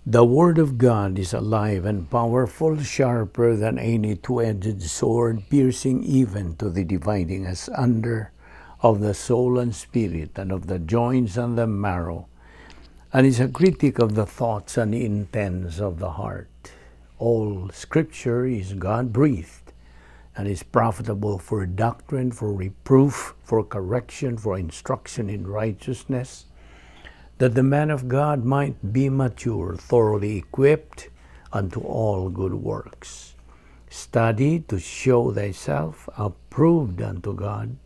The Word of God is alive and powerful, sharper than any two-edged sword, piercing even to the dividing asunder of the soul and spirit, and of the joints and the marrow, and is a critic of the thoughts and intents of the heart. All Scripture is God-breathed, and is profitable for doctrine, for reproof, for correction, for instruction in righteousness, that the man of God might be mature, thoroughly equipped unto all good works. Study to show thyself approved unto God,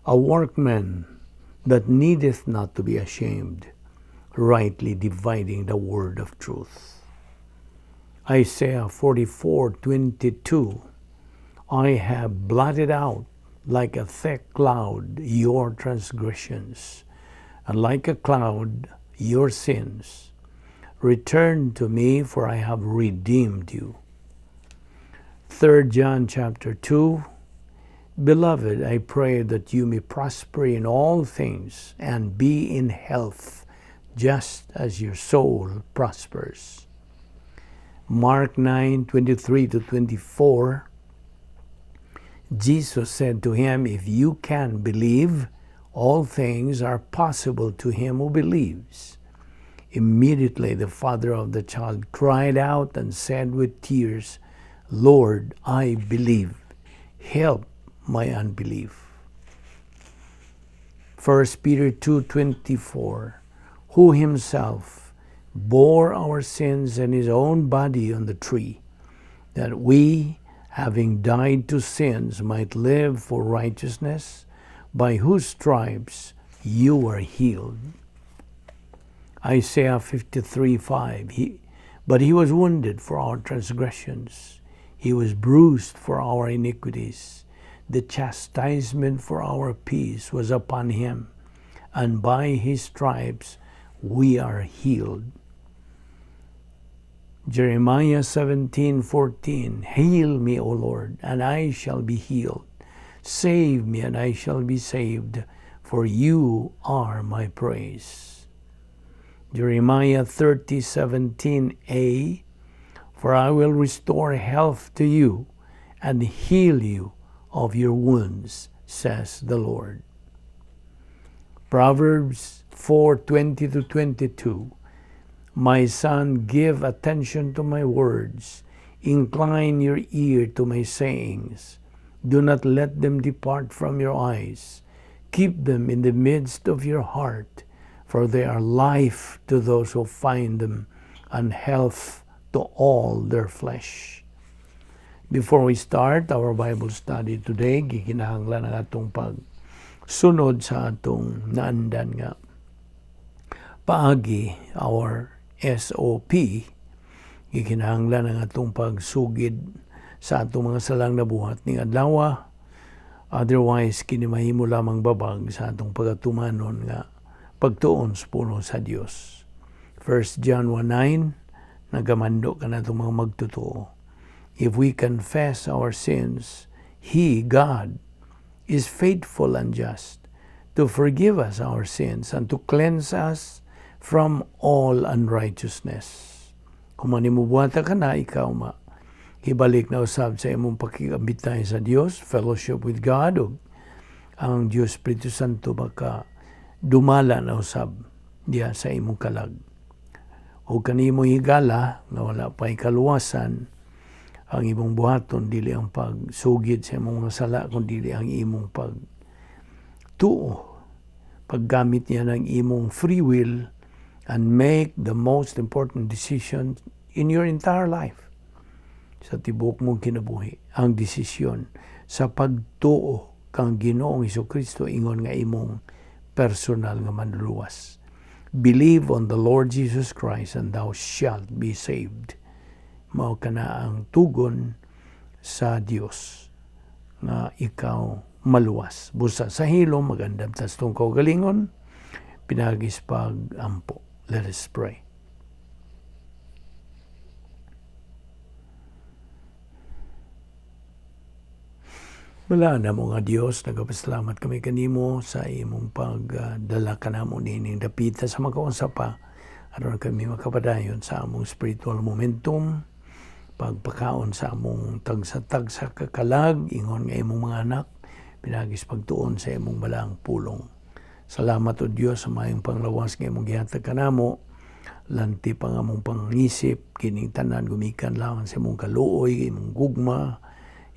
a workman that needeth not to be ashamed, rightly dividing the word of truth. Isaiah 44:22, I have blotted out like a thick cloud your transgressions, and like a cloud your sins. Return to me, for I have redeemed you. 3 John chapter 2, Beloved, I pray that you may prosper in all things and be in health, just as your soul prospers. Mark 9:23-24, Jesus said to him, If you can believe, all things are possible to him who believes. Immediately the father of the child cried out and said with tears, Lord, I believe. Help my unbelief. 1 Peter 2:24, who himself bore our sins in his own body on the tree, that we, having died to sins, might live for righteousness, by whose stripes you were healed. Isaiah 53:5, but he was wounded for our transgressions, he was bruised for our iniquities. The chastisement for our peace was upon him, and by his stripes we are healed. Jeremiah 17:14, Heal me, O Lord, and I shall be healed. Save me, and I shall be saved, for you are my praise. Jeremiah 30:17a, For I will restore health to you, and heal you of your wounds, says the Lord. Proverbs 4:20-22, My son, give attention to my words, incline your ear to my sayings. Do not let them depart from your eyes. Keep them in the midst of your heart, for they are life to those who find them, and health to all their flesh. Before we start our Bible study today, gikinahanglan ang atong pagsunod sa atong naandan nga paagi, our SOP, gikinahanglan ang atong pagsugid sa atong mga salang nabuhat ning adlaw. Otherwise, kinimahimo lamang babag sa atong pagatumanon nga pagtuon sa puno sa Dios. 1 John 1:9, nagamando ka na itong mga magtotoo. If we confess our sins, He, God, is faithful and just to forgive us our sins and to cleanse us from all unrighteousness. Kung manimubuhata ka na, ikaw ibalik na usab sa imong pakikabitay sa Dios, fellowship with God, ug ang Dios Espiritu Santo baka dumala na usab diya sa imong kalag. O kanimo higala nga wala pa kaluwasan, ang imong buhaton dili ang pagsugid sa imong mga sala, kundi dili ang imong pagtuo, paggamit niya ng imong free will and make the most important decision in your entire life. Sa tibok mong kinabuhi, ang desisyon sa pagtuo kang Ginoong Hesukristo ingon nga imong personal nga manluluwas. Believe on the Lord Jesus Christ and thou shalt be saved. Mao kana ang tugon sa Dios nga ikaw maluwas. Busa sa hilom magandam tas tong kaugalingon, pinagis pag-ampo. Let us pray. Wala na mo nga Dios, nagapasalamat kami kanimo sa imong pagdala ka namo nining dapita sa magkaunsa pa aron kami makapadayon sa among spiritual momentum, pagpakaon sa among tagsa-tagsa kakalag, ingon nga imong mga anak, pinagis pagtuon sa imong balaang pulong. Salamat o Dios sa mayong panglawas nga imong gihatag kanamo, lanti pang among pangisip, kining tanan gumikan lawan sa imong kaluoy, imong gugma,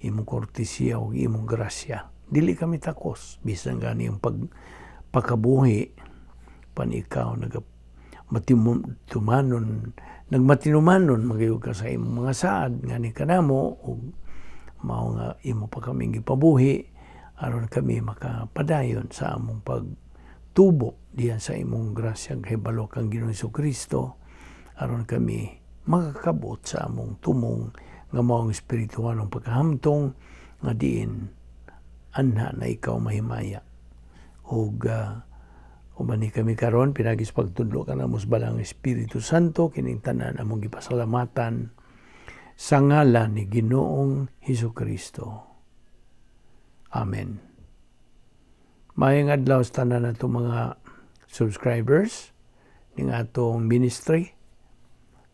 imong kortesya o imong grasya. Dili kami takos, bisan gani yung pagpakabuhi, panikaw, nagmatinumanon magayog ka sa imong mga saad nga ni kanamo ug mao nga imo pa kaming gipabuhi aron kami makapadayon sa among pagtubo diyan sa imong grasya kahibalo kang Ginoong Jesucristo aron kami makakabot sa among tumong nga maong espirituwal ng pagkahamtong nga diin anha na ikaw mahimaya ug umani kami karon pinagis pagtudlo kanamos balang Espiritu Santo kining tanan among gipasalamatan sa ngalan ni Ginoong Hesukristo. Amen. Maayong adlaw sa tanan nato mga subscribers ning atong ministry,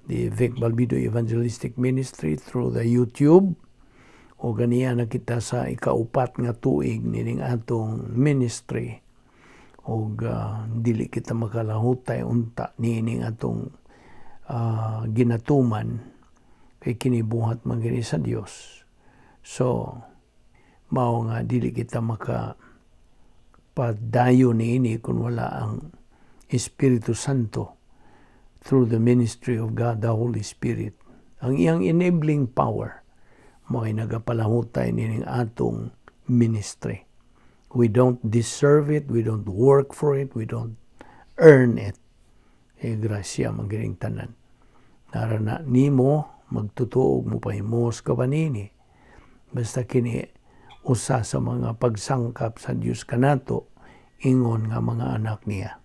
the Vic Balbido Evangelistic Ministry through the YouTube. O ganiya na kita sa ikaupat nga tuig nining atong ministry. O dili kita makalahutay unta nining atong ginatuman kay kinibuhat man gani sa Dios. So mao nga dili kita makapadayon niini kung wala ang Espiritu Santo through the ministry of God the Holy Spirit. Ang iyang enabling power mao ay nagapalahutay nining atong ministry. We don't deserve it, we don't work for it, we don't earn it. Grasya magining tanan. Narana nimo magtutuog mo pahimos ka panini. Basta kini usa sa mga pagsangkap sa Dios kanato ingon nga mga anak niya.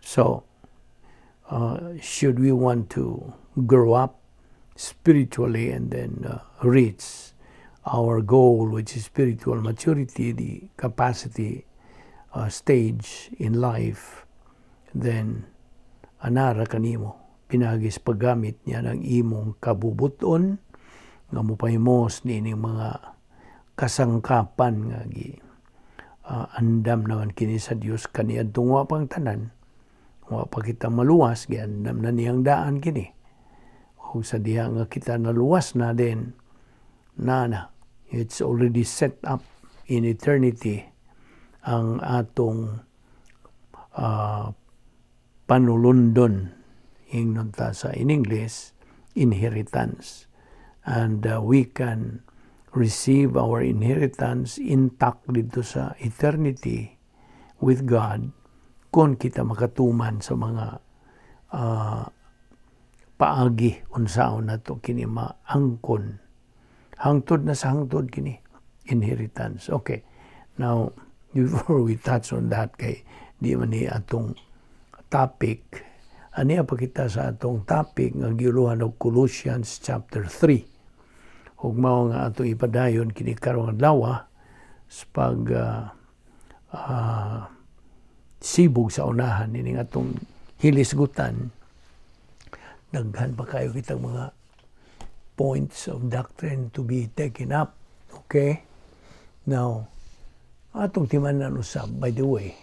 So, should we want to grow up spiritually and then reach our goal, which is spiritual maturity, the capacity stage in life, then anara kanimo pinagis paggamit niya ng imong kabubuton nga mopahimos nining mga kasangkapan nga andam naman kini sa Dios kaniadtong wa pang tanan, wa pa kita maluwas giandam na niyang daan kini. O sa diha nga kita naluwas na din nana. It's already set up in eternity ang atong panulundon ingnon ta sa in English inheritance, and we can receive our inheritance intact dito sa eternity with God kung kita makatuman sa mga paagi unsaon nato kini maangkon. Hangtod na sa hangtod kini inheritance. Okay. Now, before we touch on that kay di man ni atong topic, aniya pa kita sa atong topic nga giuluhan og Colossians chapter 3. Ug mao nga atong ipadayon kini karong adlaw sa pag sibog sa unahan ining atong hilisgutan. Daghan pa kayo kitang mga points of doctrine to be taken up. Okay? Now, atong timanan usab, by the way,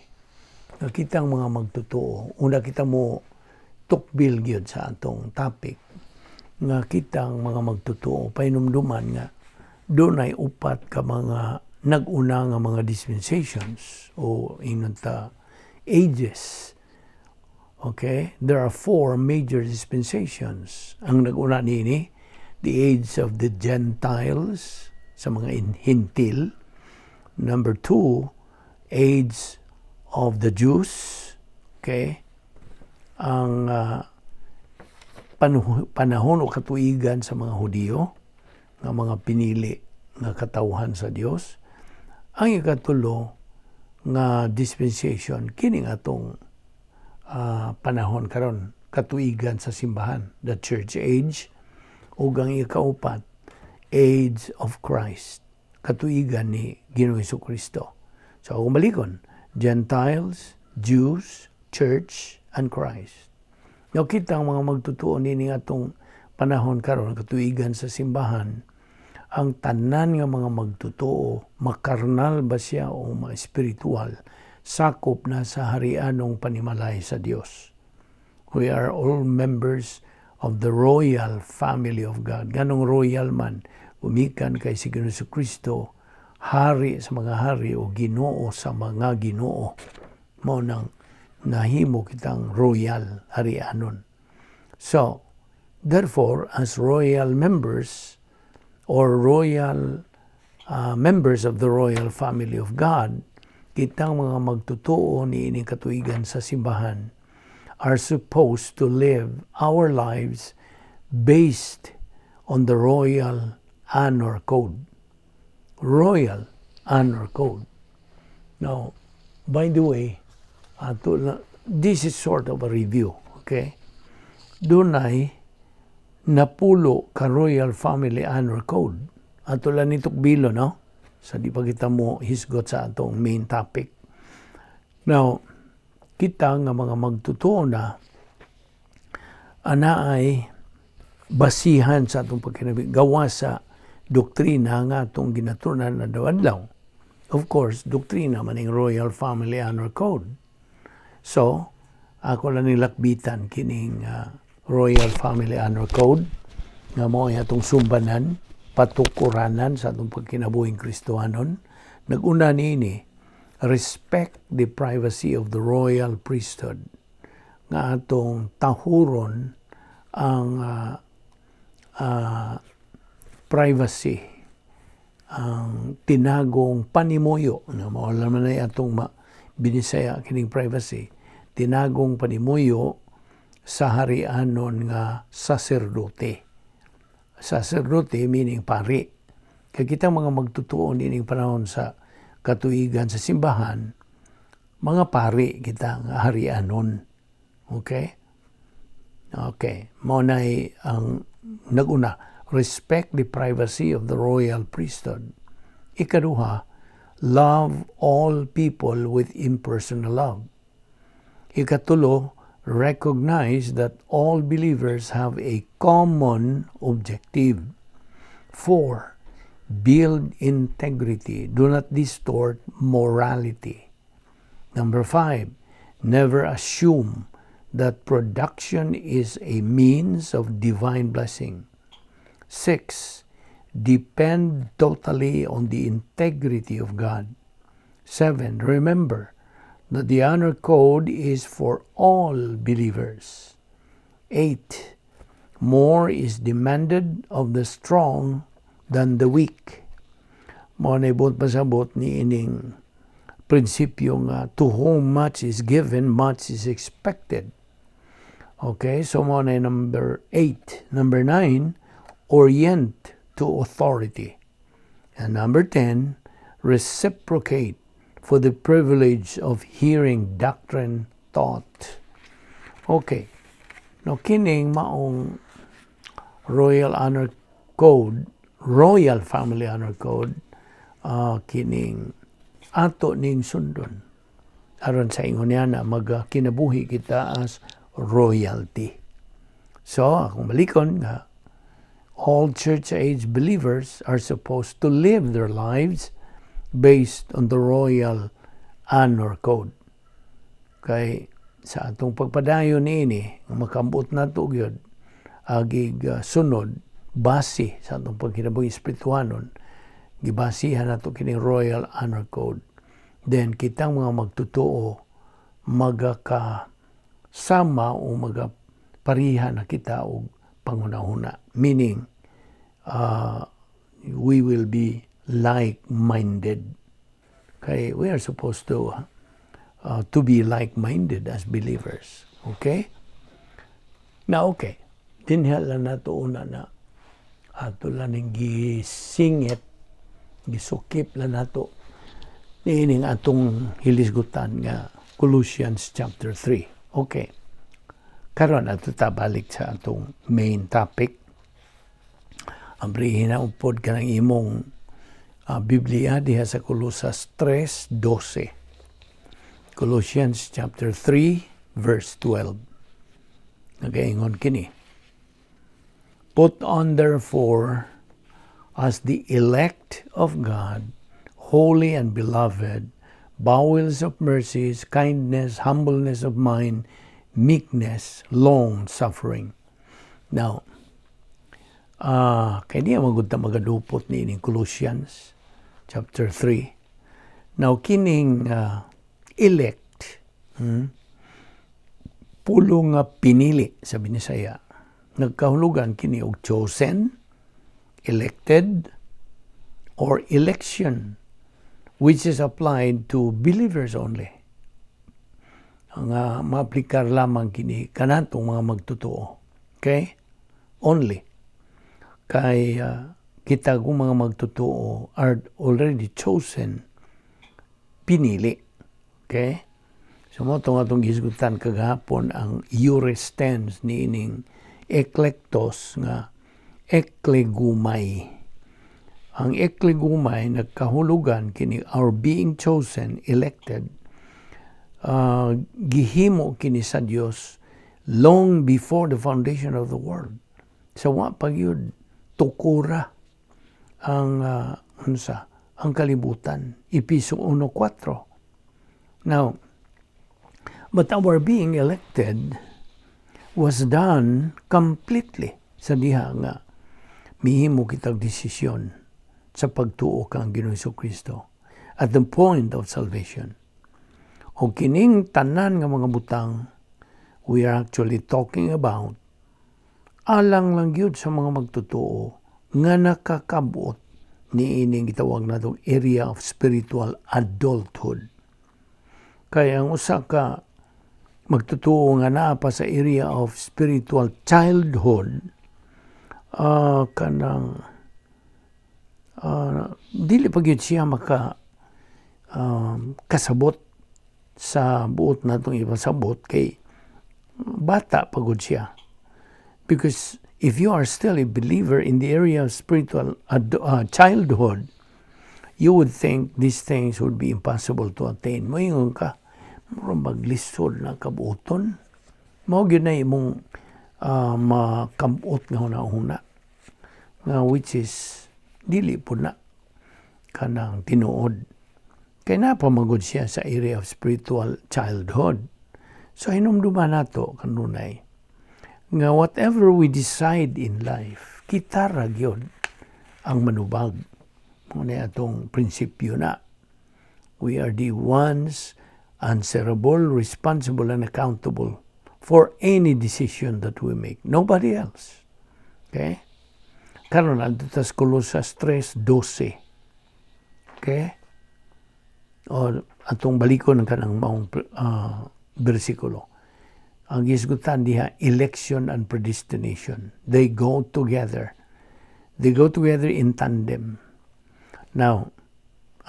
nakitang mga magtotoo, una kita mo tukbil gyud sa atong topic, nga kitang mga magtotoo, painumduman nga, doon ay upat ka mga nag-una nga mga dispensations, o inon ta, ages. Okay? There are 4 major dispensations. Ang nag-una nini, the age of the Gentiles, sa mga hintil. Number 2, age of the Jews. Okay? Ang panahon o katuigan sa mga Hudiyo, nga mga pinili nga katawhan sa Dios. Ang ikatulo nga dispensation, kining atong panahon karon, katuigan sa simbahan, the church age. Ug ang ikaupat, age of Christ, katuigan ni Ginoong Jesucristo. So kung balikon, Gentiles, Jews, Church, and Christ. Kita ang mga magtutuo nini atong panahon karon katuigan sa simbahan, ang tanan nga mga magtutuo, makarnal ba siya o ma-espiritual, sakop na sa harianong panimalay sa Dios. We are all members of the royal family of God. Ganong royal man, umikan kay si Kristo, hari sa mga hari o Ginoo sa mga Ginoo. Mao nang nahimo kitang royal harianon. So, therefore, as royal members or royal members of the royal family of God, kitang mga magtutuo ni ining katuigan sa simbahan are supposed to live our lives based on the royal honor code. Royal honor code. Now, by the way, this is sort of a review, okay? Dunay napulo ka royal family honor code. Ato lang nitok bilo, no? Sa di pa kita mo hisgot sa atong main topic. Now, kita nga mga magtutuo na ana ay basihan sa atong pagkinabi, gawa sa doktrina nga atong ginatunan na daw-adlaw. Of course, doktrina maning royal family honor code. So, ako lang nilakbitan kining Royal Family Honor Code nga mo ay atong sumbanan, patukuranan sa atong pagkinabuhing Kristohanon. Nag-una niini, respect the privacy of the royal priesthood. Nga atong tahuron ang privacy, ang tinagong panimuyo. Mawala man ay atong binisaya kining privacy. Tinagong panimuyo sa harianon nga saserdote. Saserdote meaning pari. Kaya kita mga magtutuon ining panahon sa katuigan sa simbahan, mga pari kita nga harianon. Okay? Okay. Maunay ang naguna, respect the privacy of the royal priesthood. Ikaduha, love all people with impersonal love. Ikatulo, recognize that all believers have a common objective. 4, build integrity. Do not distort morality. Number 5, never assume that production is a means of divine blessing. 6, depend totally on the integrity of God. 7, remember that the honor code is for all believers. 8, more is demanded of the strong than the weak. Mo na ibot pasabot ni ining prinsipyo nga to whom much is given, much is expected. Okay, so mo na number 8. Number 9, orient to authority. And number 10, reciprocate for the privilege of hearing doctrine taught. Okay. No, kining maong Royal Honor Code, Royal Family Honor Code, kining ato ning sundon. Aron sa ingon niya na magkinabuhi kita as royalty. So, akong malikon nga, all church-age believers are supposed to live their lives based on the royal honor code. Kay sa atong pagpadayon niini, makambot na ito yun, agig sunod, base sa atong pagkinabuhi espirituanon, gibasihan na ito kining royal honor code. Then, kitang mga magtutuo, magakasama o magaparihan na kita o pangunahuna. Meaning, we will be like-minded. Okay, we are supposed to be like-minded as believers. Okay? Now, okay. Dinhal lang nato una na ato lang ng gisingit, gisukip lang nato niining atong hilisgutan nga Colossians chapter 3. Okay. Karon ato tabalik sa atong main topic. Abrihin na upod ka ng imong Biblia diha sa Colosas 3:12. Colossians chapter 3 verse 12. Nagaingon kini. Put on therefore as the elect of God, holy and beloved, bowels of mercies, kindness, humbleness of mind, meekness, long-suffering. Now, kaya niya magunta magadupot ni Colossians chapter 3. Now, kining elect, pulo nga pinili sa Binisaya. Nagkahulugan kini og chosen, elected, or election, which is applied to believers only. Ang maaplikar lamang kini kanatong mga magtotoo. Okay? Only. Kay kita kung mga magtotoo are already chosen, pinili. Okay? So mo itong gisgutan kagahapon ang iures tense ni ining eklektos nga eklegumay. Ang eklegumay nagkahulugan kini our being chosen, elected, gihimo kini sa Dios long before the foundation of the world. So wa pagyud tukura ang ang kalibutan. Episo 1:4. Now, but our being elected was done completely sa diha nga mihimo kitag desisyon sa pagtuo kang Ginoong Kristo at the point of salvation. O kining tanan nga mga butang, we are actually talking about alang lang yun sa mga magtotoo nga nakakabuot ni ining gitawag natong area of spiritual adulthood. Kaya ang usa ka magtotoo nga naa pa sa area of spiritual childhood, kanang dili pa gyud siya maka kasabot sa buot natong ipasabot kay bata pagod siya. Because if you are still a believer in the area of spiritual childhood, you would think these things would be impossible to attain. Moingon ka, murang maglisod na kabuoton. Mao gyud na imong makabot nga hunahuna. Nga which is dili po na kanang tinuod. Kaya napamagod siya sa area of spiritual childhood. So hinumduman nato kanunay nga whatever we decide in life, kita ra gyud ang manubag. Muna atong prinsipyo na. We are the ones answerable, responsible, and accountable for any decision that we make. Nobody else. Okay? Karon adto ta sa Colossians 3:12. Okay? O atong balikon ang kanang maong bersikulo. Ang gisgutan diha, election and predestination. They go together. They go together in tandem. Now,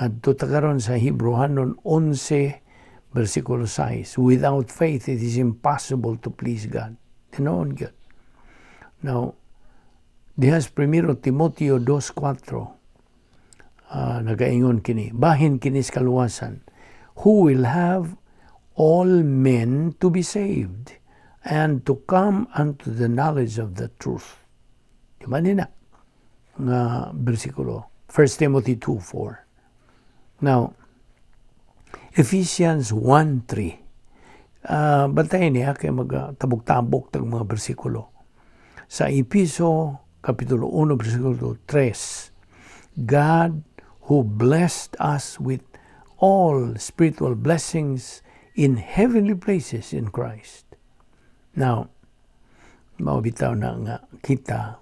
adto ta karon sa Hebrewanon 11 versikulo 6. Without faith, it is impossible to please God. Tinoon gyud. Now, dihas 1 Timoteo 2:4. Nagaingon kini, bahin kini sa kaluwasan, who will have all men to be saved and to come unto the knowledge of the truth. Di ba nina? Nga bersikulo. 1 Timothy 2:4. Now, Ephesians 1:3. Bantayin niya kay magtabok-tabok tag mga bersikulo. Sa Episo, Kapitulo 1, versikulo 3, God who blessed us with all spiritual blessings in heavenly places in Christ. Now, maubitaw na nga kita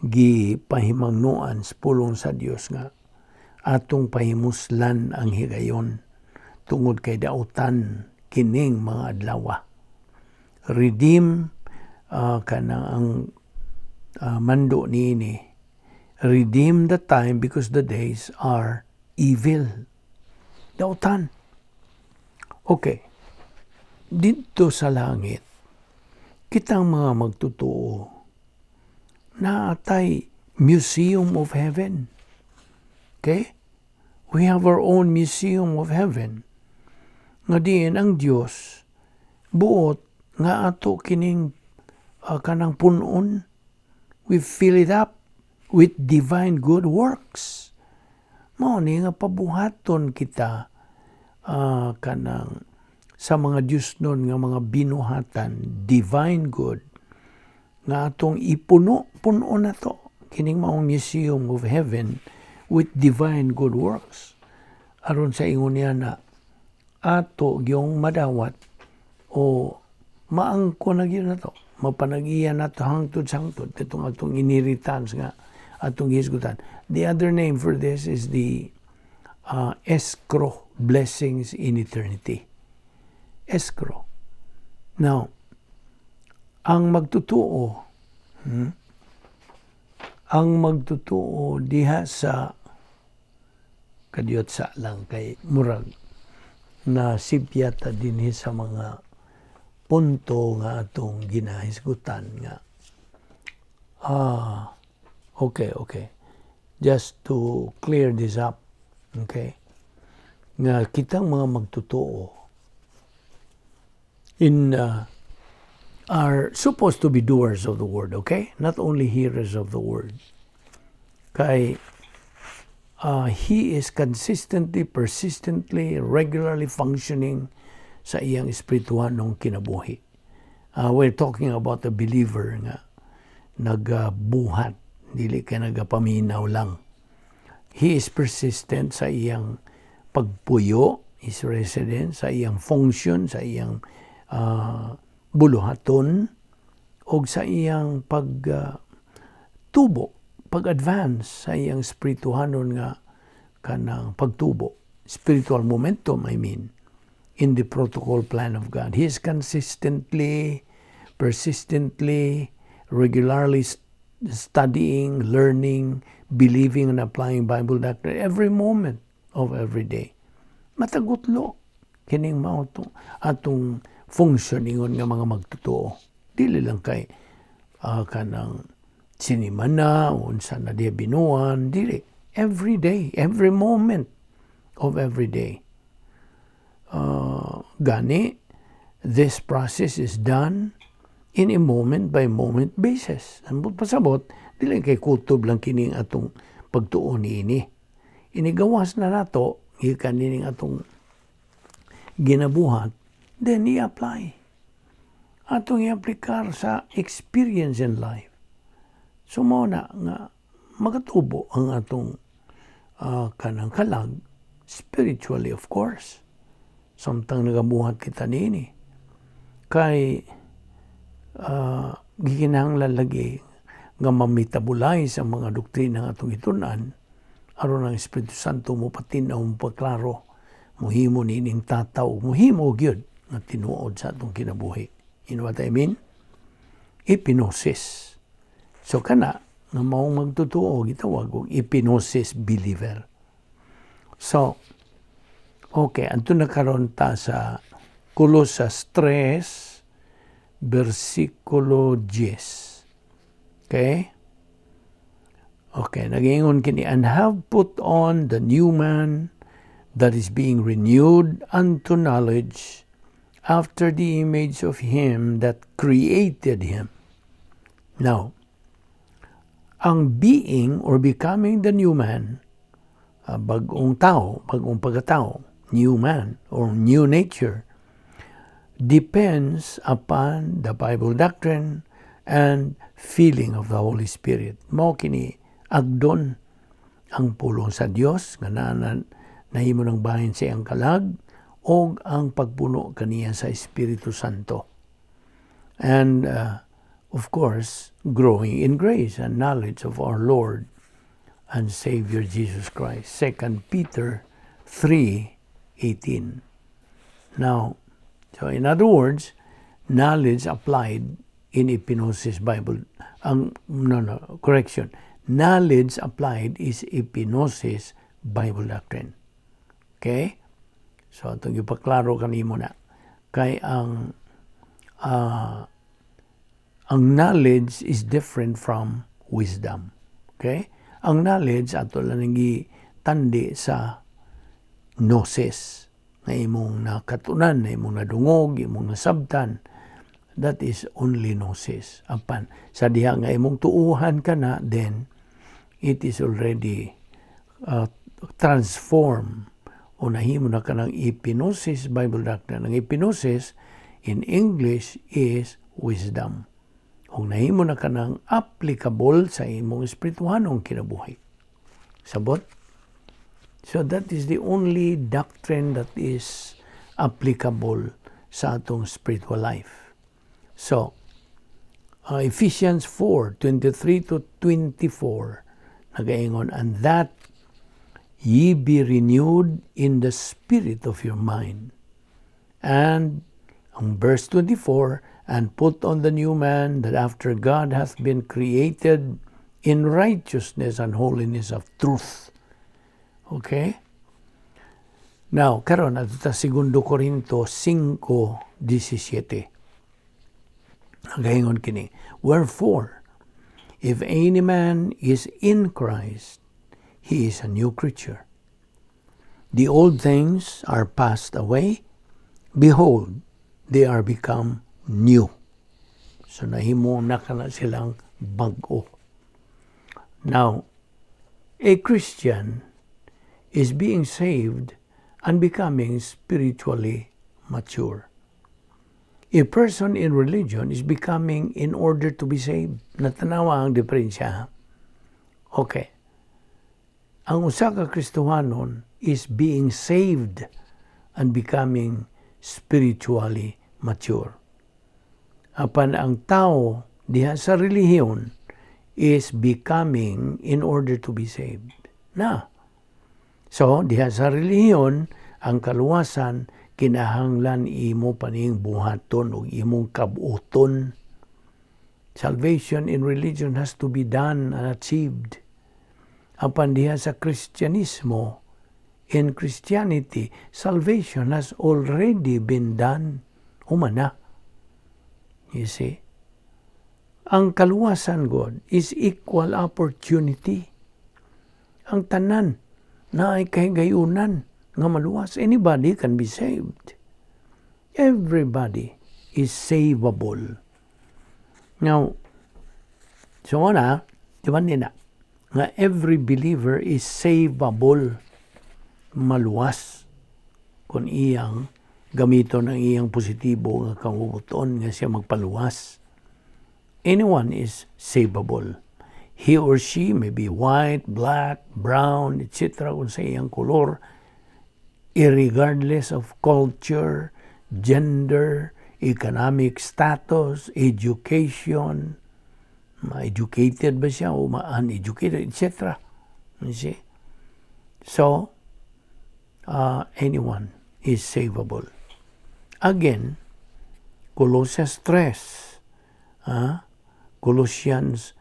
gipahimangnuan sa pulong sa Dios nga atong pahimuslan ang higayon tungod kay dautan kining mga adlaw. Redeem kana ang mando niini. Redeem the time because the days are evil. Dautan. Okay. Dito sa langit, kitang mga magtotoo na atay Museum of Heaven. Okay? We have our own Museum of Heaven. Nga diin ang Diyos, buot nga ato kining kanang punon. We fill it up with divine good works. Mao ni nga pabuhaton kita kanang sa mga Diyos nun nga mga binuhatan, divine good, nga atong puno na to, kining maong museum of heaven with divine good works. Aron sa ingon niya na ato gyung madawat o maangko na gyud na to, mapanagiyan na to hangtod sangtod itong atong inheritance nga atong hisgutan. The other name for this is the escrow, blessings in eternity. Escrow. Now, ang magtutuo diha sa kadiyot sa lang kay murag na sipyata dinhi sa mga punto nga atong ginahisgutan nga okay, just to clear this up, okay, nga kitang mga magtutuo are supposed to be doers of the word, okay? Not only hearers of the word. Kay he is consistently, persistently, regularly functioning sa iyang espirituhan ng kinabuhi. We're talking about a believer nga nagabuhat, dili ka nagapaminaw lang. He is persistent sa iyang pagpuyo, is resident sa iyang function, sa iyang buluhaton, o sa iyang pagtubo, pag-advance sa iyang spirituhanon nga kanang pagtubo. Spiritual momentum, I mean, in the protocol plan of God. He is consistently, persistently, regularly studying, learning, believing and applying Bible doctrine every moment of every day. Matagutlo kining mao atong functioning nga mga magtutuo. Dili lang kay kanang sinimana unsa na diya binuan, dili. Every day, every moment of every day. Gani, this process is done in a moment-by-moment basis. Ang pasabot, dili kay kutob lang kining atong pagtuon ini. Inigawas na nato, ikan nining atong ginabuhat, then i-apply. Atong i-aplikar sa experience in life. So mo na nga magatubo ang atong kanang kalag, spiritually of course. Samtang nagabuhat kita nini. Kay gikinahanglan lagi nga mamitabulay sa mga doktrina nga atong itunan aron ang Espiritu Santo mo patinaw mo pagklaro muhimo nining tataw muhimo gyud nga tinuod sa atong kinabuhi. You know what I mean? Epinosis. So kana nga maong magtutuo gitawag og epinosis believer. So okay, anto na karon ta sa Colossians 3 versikulo 10. Okay? Okay, nagingon kini, and have put on the new man that is being renewed unto knowledge after the image of him that created him. Now, ang being or becoming the new man, bagong tao, bagong pagkatao, new man or new nature, depends upon the Bible doctrine and feeling of the Holy Spirit. Mao kini agdon ang pulong sa Dios nga nahimo ng bahin sa iyang kalag o ang pagpuno kaniya sa Espiritu Santo. And of course, growing in grace and knowledge of our Lord and Savior Jesus Christ. 2 Peter 3:18. Now, so in other words, knowledge applied in epinosis Bible. Knowledge applied is epinosis Bible doctrine. Okay? So, itong ipaklaro kanimo na. Kay ang knowledge is different from wisdom. Okay? Ang knowledge, ato lang tandi sa gnosis, na imong nakatunan, na imong nadungog, imong nasabtan, that is only gnosis. Apan, sa diha nga imong tuuhan ka na, then it is already transformed. O nahimo na ka ng epinosis, Bible doctrine. Ang epinosis in English is wisdom. O nahimo na ka ng applicable sa imong espirituhanong kinabuhi. Sabot? So that is the only doctrine that is applicable sa atong spiritual life. So, Ephesians 4:23 to 24, nagaingon, and that ye be renewed in the spirit of your mind. And, ang verse 24, and put on the new man, that after God hath been created in righteousness and holiness of truth. Okay? Now, karon ato ta 2 Corinto 5:17. Nagaingon kini, wherefore, if any man is in Christ, he is a new creature. The old things are passed away. Behold, they are become new. So nahimo na kana silang bag-o. Now, a Christian is being saved and becoming spiritually mature. A person in religion is becoming in order to be saved. Natanawa ang diferensya. Okay. Ang usa ka Kristohanon is being saved and becoming spiritually mature. Apan ang tao diha sa relihiyon is becoming in order to be saved. So, diha sa relihiyon, ang kaluwasan, kinahanglan imo paning buhaton o imong kabuoton. Salvation in religion has to be done and achieved. Apan diha sa Kristyanismo, in Christianity, salvation has already been done. Humana. You see? Ang kaluwasan, God, is equal opportunity. Ang tanan na ay kahigayunan nga maluwas. Anybody can be saved. Everybody is savable. Now, so na, di ba nila, nga every believer is savable. Maluwas kung iyang gamiton ang iyang positibo nga kangubuton nga siya magpaluwas. Anyone is savable. He or she may be white, black, brown, etc. kung sa iyang kolor, irregardless of culture, gender, economic status, education, ma-educated ba siya o ma-uneducated, etc. You see? So, anyone is savable. Again, Colossians 3, Colossians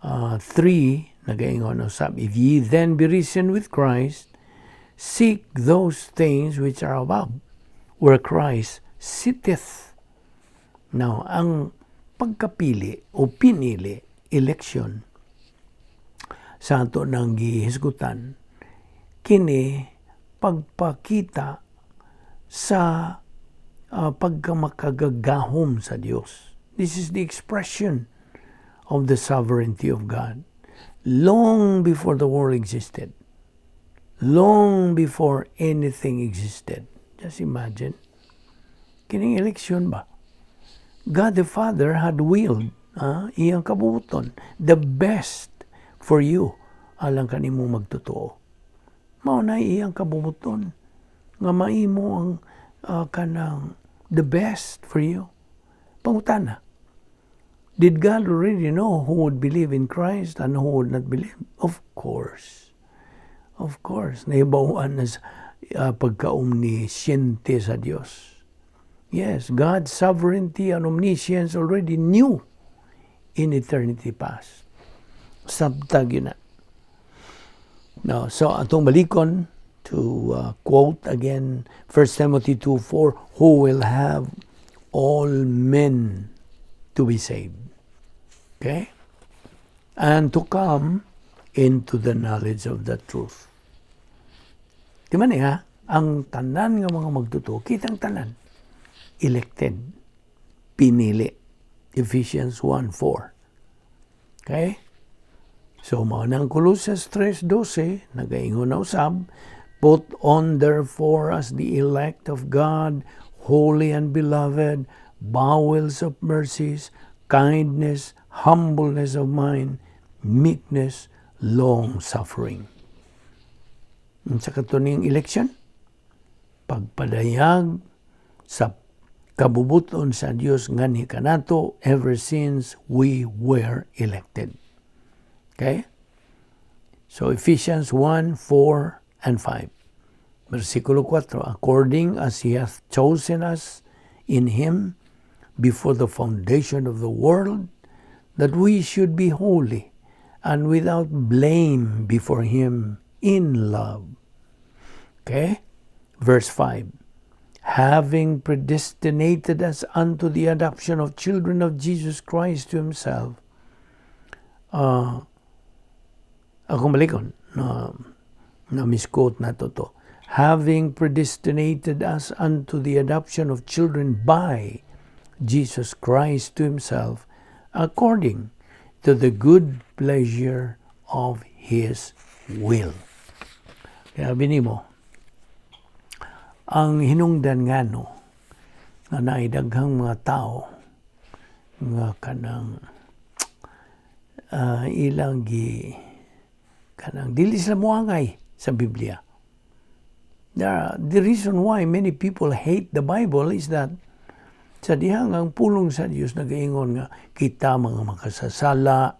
3, nagaingon usab, if ye then be risen with Christ, seek those things which are above, where Christ sitteth. Now, ang pagkapili o pinili, election, sa ato nang gihisgutan, kini pagpakita sa pagkamakagagahom sa Dios. This is the expression of the sovereignty of God. Long before the world existed, long before anything existed. Just imagine, kining eleksyon ba? God the Father had willed iyang kabubuton, the best for you, alang kanimo magtotoo. Mao na iyang kabubuton, nga maimo ang kanang the best for you. Pangutana, did God already know who would believe in Christ and who would not believe? Of course. Of course. Naibawaan na sa pagka-omnisyente sa Diyos. Yes, God's sovereignty and omniscience already knew in eternity past. Sabtag yun na. Now, so atong balikon to quote again 1 Timothy 2:4, who will have all men to be saved. Okay? And to come into the knowledge of the truth. Di man ang tanan nga mga magtuto, kitang tanan, elected. pinili. Ephesians 1:4. Okay? So, mga ng Colossians 3:12, nagaingon na usab, put on therefore as the elect of God, holy and beloved, bowels of mercies, kindness, humbleness of mind, meekness, long-suffering. Sa katuning election, pagpadayag sa kabubuton sa Dios ngani kanato ever since we were elected. Okay? So Ephesians 1:4 and 5. Versikulo 4, according as He hath chosen us in Him before the foundation of the world, that we should be holy and without blame before Him in love. Okay? Verse 5, having predestinated us unto the adoption of children of Jesus Christ to Himself. Akong balikon, na misquote na to. Having predestinated us unto the adoption of children by Jesus Christ to Himself, according to the good pleasure of His will. Kaya binimo, ang hinungdan ngano nga naidaghang mga tao nga kanang ilang kanang dili sila moangay sa Biblia. The reason why many people hate the Bible is that sa dihang ang pulong sa Dios nagaingon nga kita mga makasasala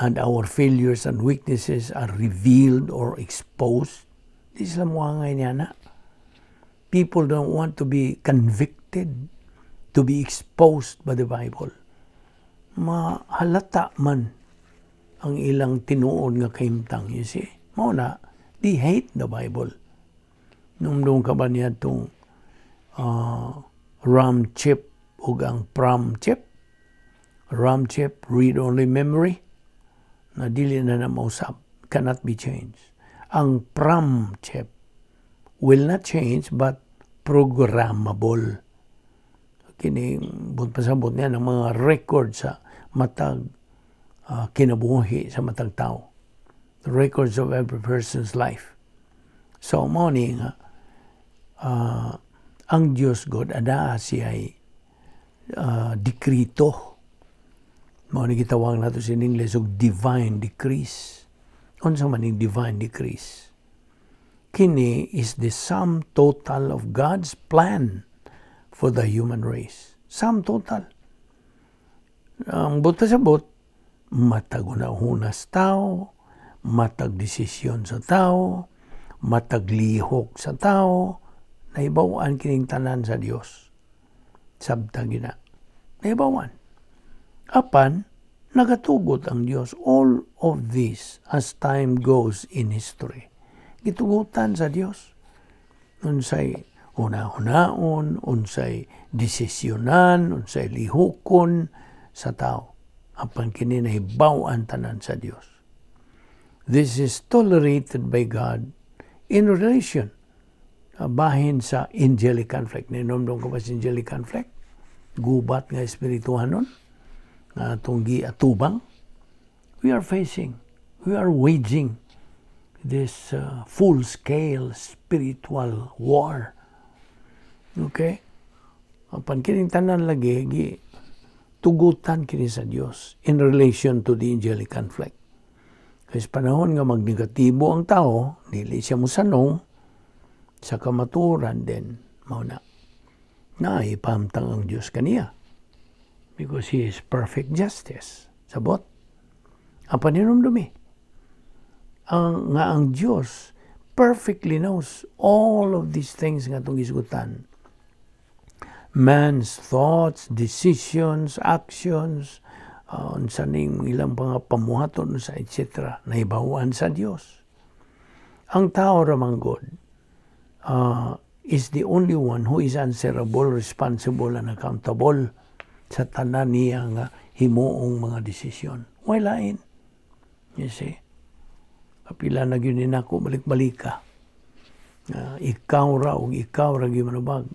and our failures and weaknesses are revealed or exposed. Di sila moangay niya na. People don't want to be convicted, to be exposed by the Bible. Mahalata man ang ilang tinuod nga kahimtang, you see. Mauna, they hate the Bible. Nung ka ba niya itong RAM chip o ang pram chip? RAM chip, read-only memory, na dili na mausap, cannot be changed. Ang pram chip will not change but programmable. Kini pasabot niya ng mga record sa matag kinabuhi sa matag tao. The records of every person's life. So, morning, ang Diyos God, ada siya'y dikrito. Morning, gitawag nato sa English of divine decrees. Unsa man yung divine decrees? Kini is the sum total of God's plan for the human race. Sum total. Ang buta sa matag unahunas tao, matag desisyon sa tao, matag lihok sa tao, naibawaan kining tanan sa Dios. Sabta gina. Naibawan. Apan, nagatugot ang Dios all of this as time goes in history. Gitugutan sa Dios. Unsay una-unaon, unsay desisyonan, unsay lihokon sa tao. Apan kini nahibaw-an tanan sa Dios. This is tolerated by God in relation bahin sa angelic conflict. Ninomdom ko ba sa angelic conflict? Gubat nga espirituhanon nga tunggi atubang. We are waging this full-scale spiritual war. Okay? Apan kining tanan lagi tugutan kini sa Dios in relation to the angelic conflict. Kasi panahon nga magnegatibo ang tao, dili siya musanong sa kamaturan din mauna. Naipamtang ang Dios kaniya because He is perfect justice. Sabot. Ang paninumdumi. Ang Dios perfectly knows all of these things nga itong isgutan. Man's thoughts, decisions, actions, unsa ning ilang mga pamuhaton sa etc. naibawaan sa Dios. Ang tao ramang God is the only one who is answerable, responsible, and accountable sa tanan niya nga himuong mga desisyon. Walain. You see? Kapila na yun ako, balik-balika. Ikaw ra, gyud manubag.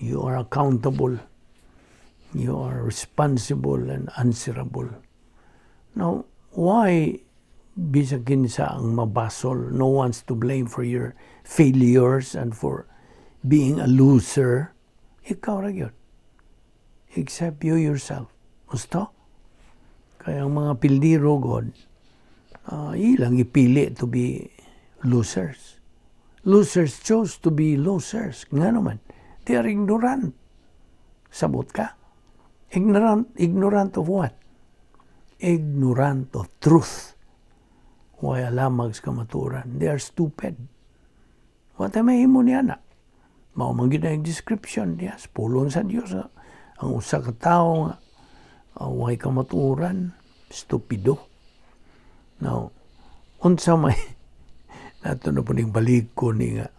You are accountable You are responsible and answerable. Now, why bisag kinsa ang mabasol? No one's to blame for your failures and for being a loser. Ikaw ra gyud. Except you yourself. Gusto? Kaya ang mga pildiro, God, ilang ipili to be losers. Losers chose to be losers. Nga naman, they are ignorant. Sabot ka? Ignorant of what? Ignorant of truth. Why alamag sa kamaturan? They are stupid. What am I mo niya na? Maumagin na yung description niya. Pulong sa Diyos. Ang usa ka tao nga, why kamaturan? Stupido. Now, unsa may nato na po ning balik ko ni nga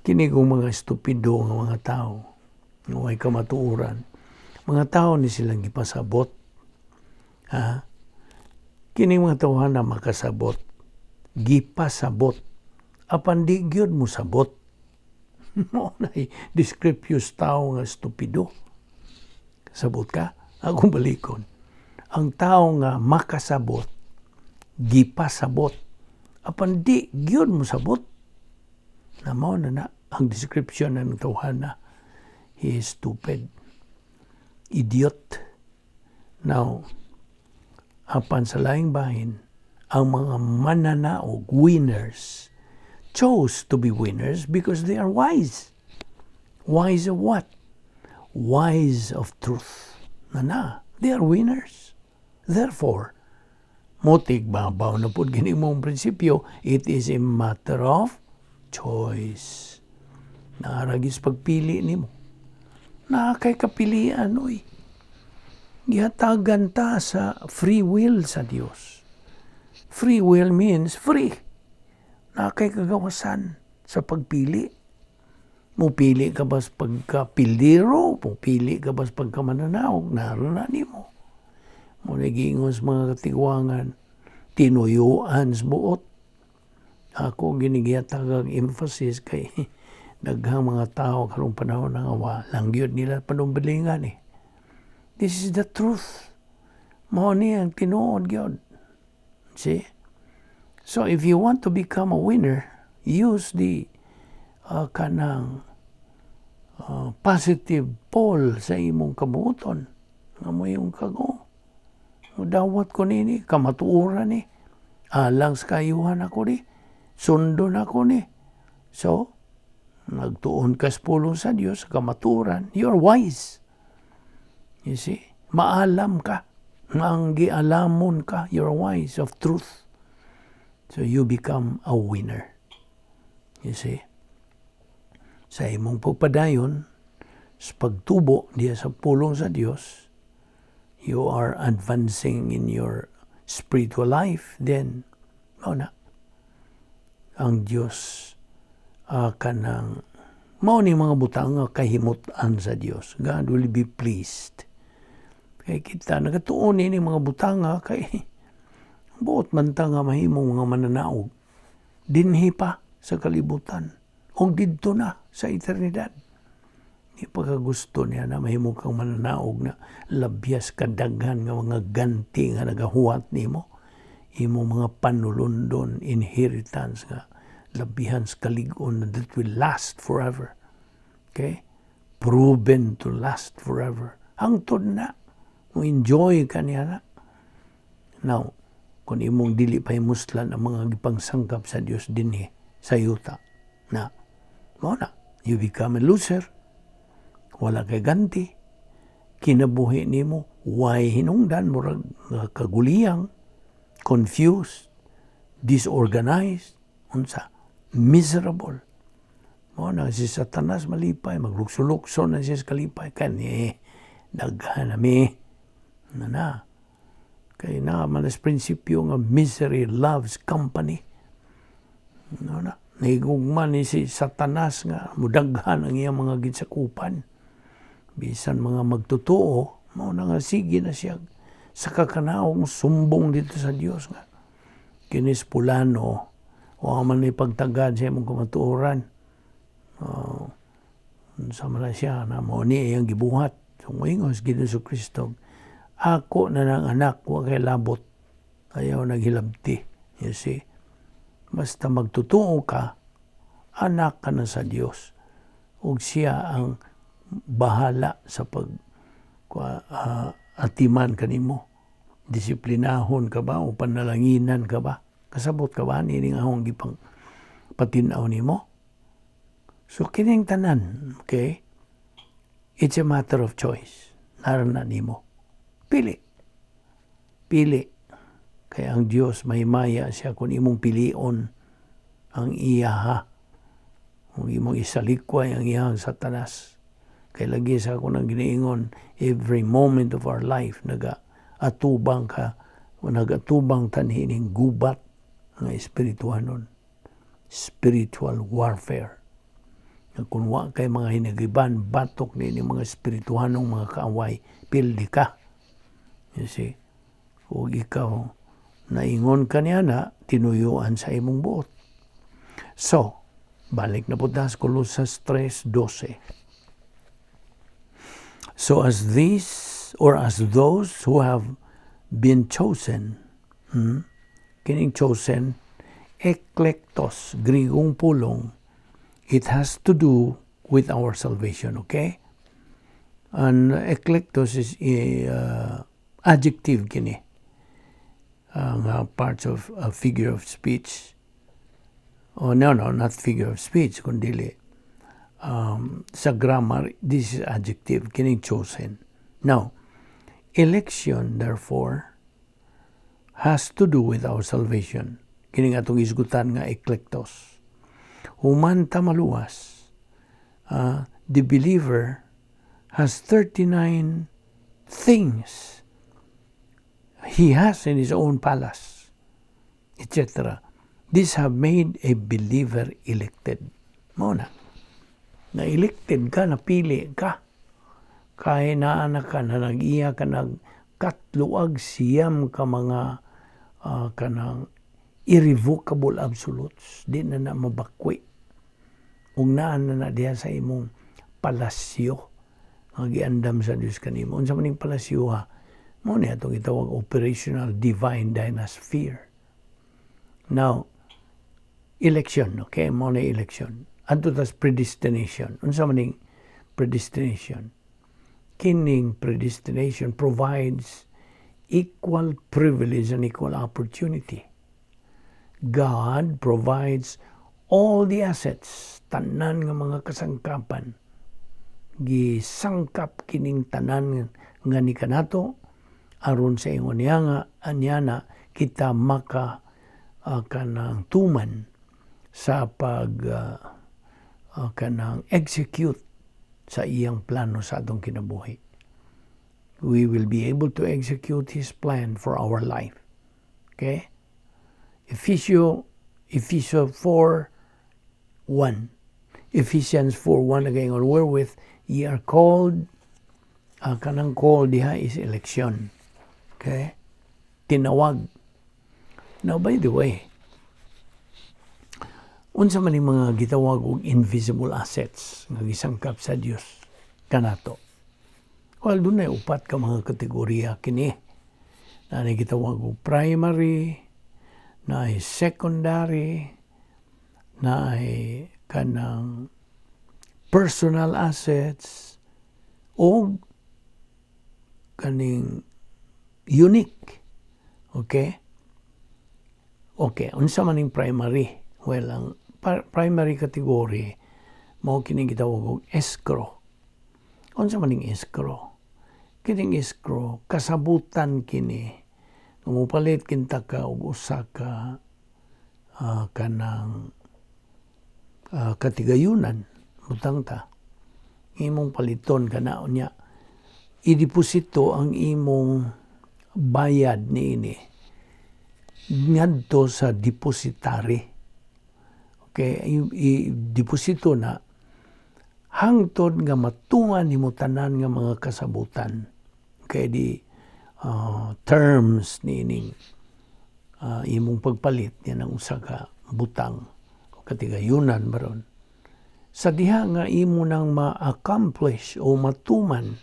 kini kong mga stupido nga mga tao nga why kamaturan. Mga tao ni silang gipasabot. Ha? Kini mga tawhan na makasabot. Gipasabot. Apan di gyud mo sabot. Mo na descriptious tao nga stupido. Sabot ka? Akong balikon. Ang tao nga makasabot, gipasabot. Apan di gyud mo sabot. Na mao na ang description ng tawhan na he is stupid. Idiot. Now, apan sa laing bahin, ang mga mananaog, winners, chose to be winners because they are wise. Wise of what? Wise of truth. They are winners. Therefore, motig babaw na po gini mong prinsipyo, it is a matter of choice. Naaragis pagpili ni mo. Nakakay kapilian, oy. Gihatagan ta sa free will sa Dios. Free will means free. Nakakay kagawasan sa pagpili. Mupili ka ba sa pagkapildiro? Mupili ka ba sa pagkamananaog? Naroon na ni mo. Munagingos mga katigwangan, tinuyuan sa buot. Ako ginigiyatag emphasis kay daghang mga tao karong panahon nga walang gyud nila panumbilingan eh. This is the truth. Mao ni ang tinuod gyud. See? So if you want to become a winner, use the kanang positive pole sa imong kabuton. Nga mo yung kago. Dawat ko nini, kamatuuran ni. Alang sa kayuhan ako ni. Sundon ako ni. So, nagtuon ka sa pulong sa Diyos, sa kamaturan, you're wise. You see? Maalam ka. Ang gialamon ka, you're wise of truth. So, you become a winner. You see? Sa imong pagpadayon, sa pagtubo diya sa pulong sa Diyos, you are advancing in your spiritual life, then, ang Diyos kanang mao ni mga butang nga kahimutan sa Diyos. God will be pleased. Kay kita nagatuon ni mga butang nga kay buot man ta nga mahimong mga mananaog dinhi pa sa kalibutan o didto na sa eternidad. Di pagkagusto niya na mahimong kang mananaog na labyas kadaghan nga mga ganti nga nagahuwat nimo. Imo mga panulundon, inheritance nga labihan sa kaligon that will last forever. Okay? Proven to last forever. Hangtod na. Enjoy ka niya na. Now, kung imong dili pa himuslan ang mga gipangsangkap sa Dios dinhi sa yuta na mo na you become a loser. Wala kay ganti. Kinabuhi nimo why hinungdan mo kaguliyang, confused, disorganized, unsa miserable. Mo na si Satanas malipay, maglukso-lukso na siya sa kalipay kani daghan nami na. Kay na manas prinsipyo nga misery loves company. No na. Naigugman ni si Satanas nga mudaghan ang iyang mga ginsakupan. Bisan mga magtotoo, mao na nga sige na siya sa kakanaong sumbong dito sa Dios nga. Kinis pulano, o man ni pagtagad sa imong kamatuoran. Sa man siya na mao ni iyang gibuhat. So moingos gid sa Kristo, ako na ng anak, wa kay labot, ayaw naghilabti. You see? Basta magtutuo ka, anak ka na sa Dios. Ug siya ang bahala sa atiman kanimo. Disiplinahon ka ba o panalanginan ka ba? Kasabot ka ba nining ahong gipang patinaw nimo? So kining tanan, okay? It's a matter of choice. Naran na nimo. Pili. Kaya ang Dios mahimaya siya kung imong pilion ang iyaha. Kung imong isalikway ang iyahang Satanas. Kaya lagi sa ako nang giniingon, every moment of our life, nagatubang tanhining gubat ng espirituhanon. Spiritual warfare. Kung wa kay mga hinagiban, batok ni mga espirituhanong mga kaaway, pildi ka. You see? Kung ikaw, naingon ka niya na, tinuyuan sa imong buot. So, balik na po tayo sa Colossians 3:12. So as those who have been chosen, kining chosen, eklektos, Grigong pulong, it has to do with our salvation, okay? And eklektos is adjective kini. Parts of a figure of speech. Oh, no, not figure of speech, kundi sa grammar, this is adjective, kining chosen. Now, election, therefore, has to do with our salvation. Kining atong isgutan nga eklektos. Human tamaluwas, the believer has 39 things he has in his own palace, etc. These have made a believer elected. Muna, na-elected ka, napili ka. Kaya naanak ka, na nag-iya ka, nagkatluag siyam ka mga kanang irrevocable absolutes. Di na mabakwi. Kung naan na diya sa imong palasyo, magiandam sa Diyos kanimo. Unsa maning palasyo ha? Muna itong itawag operational divine dynasphere. Now, election, okay? Muna election. Adto tas predestination. Unsa maning predestination? Kining predestination provides equal privilege and equal opportunity. God provides all the assets, tanan nga mga kasangkapan. Gisangkap kining tanan nga ni kanato aron sa ingon niya nga anyana kita maka kanang tuman sa kanang execute sa iyang plano sa atong kinabuhi. We will be able to execute His plan for our life. Okay? Ephesians 4:1. Ephesians 4:1 again, on wherewith ye are called, kanang called diha is election. Okay? Tinawag. Now, by the way, unsa man mga gitawag og invisible assets nga gisangkap sa Dios kanato. Well, dunay upat ka mga kategorya kini. Na gitawag og primary, na secondary, na kanang personal assets o kaning unique. Okay? Okay, unsa man ning primary? Well, ang primary category mao kini gitawag og escrow. Unsa man ning escrow? Kining escrow kasabutan kini nga mopalit kinta ka og usa ka kanang katigayunan butang ta imong paliton kana unya ideposito ang imong bayad niini ngadto sa depositary. Okay, i-deposito na hangtod nga matungan nimo tanan nga mga kasabutan. Okay, di terms niining imong pagpalit yan ang usa ka butang o katigayunan baron. Sa diha nga imo nang ma-accomplish o matuman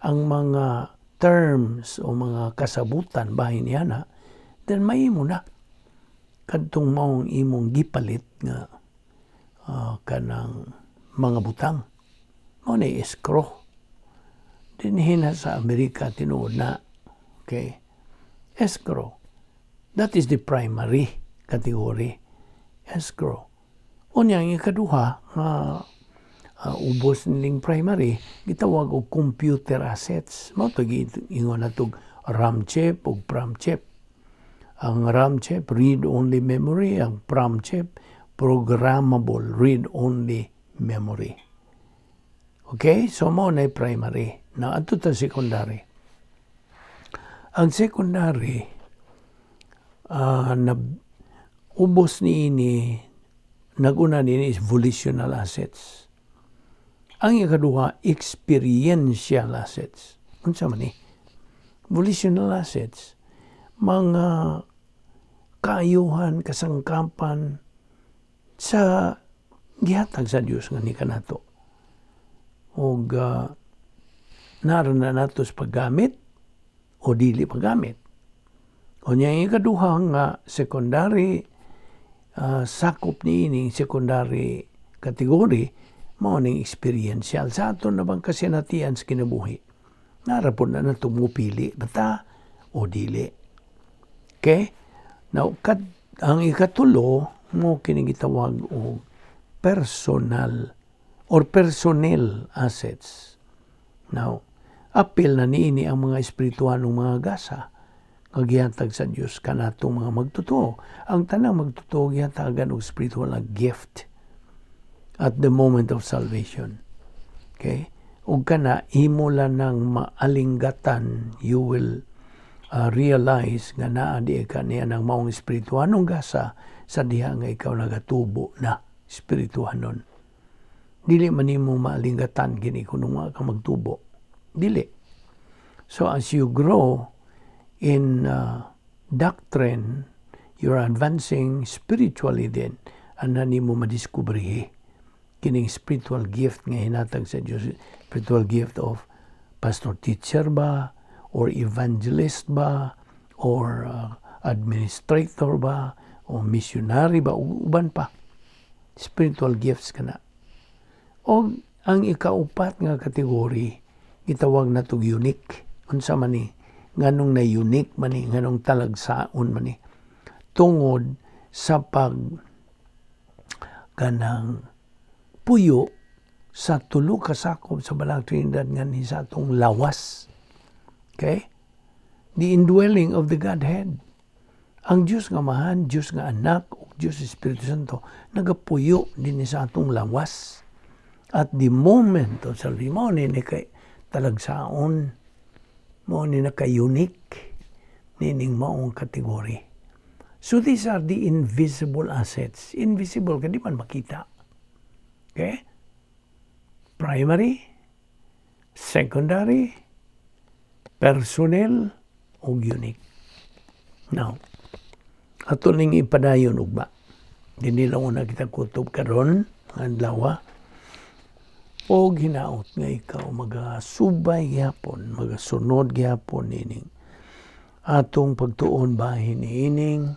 ang mga terms o mga kasabutan bahin niya na, then mahimo na kadtong maong imong gipalit nga kanang mga butang. Mao ni escrow. Dinhi na sa Amerika tinuod na. Okay? Escrow. That is the primary category. Escrow. Unya ang ikaduha nga ubos niling primary, gitawag og computer assets. Mao to ingon natog RAM chip ug PRAM chip. Ang RAM chip, read-only memory. Ang PRAM chip, programmable read-only memory. Okay? So, mo na primary. Now, ato ta secondary. Ang secondary, ubos ni ini, naguna ni is volitional assets. Ang ikaduha, experiential assets. Unsa man ni? Volitional assets, mga kaayuhan, kasangkapan sa gihatag sa Dios nga ni kanato. Og naroon na nato sa paggamit o dili paggamit. O niya yung ikaduha nga secondary sakop ni ining secondary category mao ning experiential sa aton na bang kasinatian sa kinabuhi. Narapon na nato mupili bata o dili. Okay? Now, ang ikatulo mo kini gitawag og personal or personnel assets. Now, apil na niini ang mga espirituhanong mga gasa kagihatag sa Dios kanatong mga magtotoo. Ang tanang magtotoo gihatagan og spiritual na gift at the moment of salvation. Okay? Ug kana imo lang nang maalinggatan, you will realize nga naa di ka niya ng maong espirituhanong gasa sa diha nga ikaw nagatubo na espirituhanon. Dili man nimo maalinggatan kini kuno nga ka magtubo. Dili. So as you grow in doctrine, you're advancing spiritually din. Ana nimo madiskubrihi kining spiritual gift nga hinatag sa Dios, spiritual gift of pastor teacher ba, or evangelist ba, or administrator ba, o missionary ba, uban pa. Spiritual gifts kana. O ang ikaupat nga kategory, itawag na to unique. Unsa man ni, nganong na unique man ni, nganong talagsaon man ni. Tungod sa kanang puyo sa tulo ka sakop sa Balang Trinidad ngan sa atong lawas. Okay? The indwelling of the Godhead. Ang Diyos nga Amahan, Diyos nga Anak, o Diyos Espiritu Santo, nagapuyo din sa atong lawas. At the moment of salvation, mo ni kay talagsaon, mo ni naka-unique, nining maong kategory. So these are the invisible assets. Invisible, hindi man makita. Okay? Primary, secondary, personnel, o unique. Now, ato ning ipadayon ugba. Dili lang una kita kutob karon ang adlaw. O ginaot nga ikaw magasubay gyapon, magasunod gyapon ining atong pagtuon bahin ining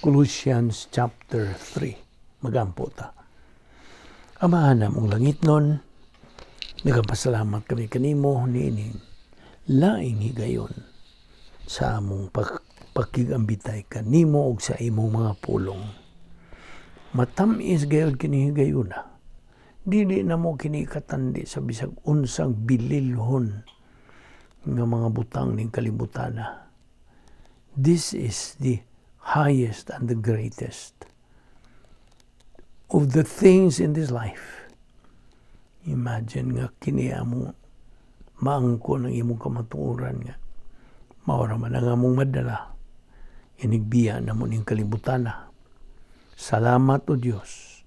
Colossians chapter 3. Magampo ta. Amahan namong langit nun, nagapasalamat kami kanimo niining laing higayon sa among pakigambitay kanimo og sa imong mga pulong. Matamis gayud kini higayuna. Dili na mo kini katandi sa bisag unsang bililhon nga mga butang ning kalibutana. This is the highest and the greatest of the things in this life. Imagine nga kini amo maangko ng imong kamatuoran nga maura man ang among madala inigbiya na mo ning kalibutana. Salamat o Dios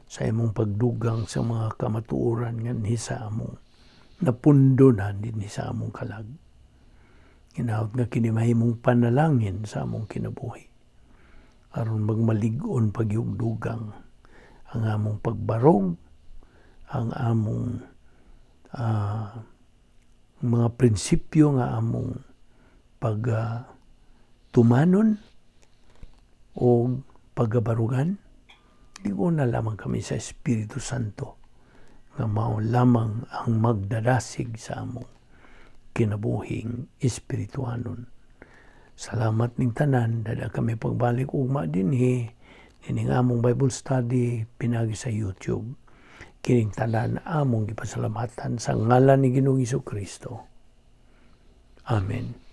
sa imong pagdugang sa mga kamatuoran nga ni sa among napundonan din ni sa among kalag. Ginaot nga kini mahimong panalangin sa among kinabuhi aron magmalig-on pagyugdugang ang among pagbarog, ang among mga prinsipyo nga among pag tumanon o paggabarugan, di ko na lamang kami sa Espiritu Santo nga mao lamang ang magdadasig sa among kinabuhing espirituanon. Salamat ning tanan, dada kami pagbalik ugma dinhi, ining among Bible study pinagi sa YouTube. Kining tanan among gipasalamatan sa ngalan ni Ginoong Hesukristo. Amen.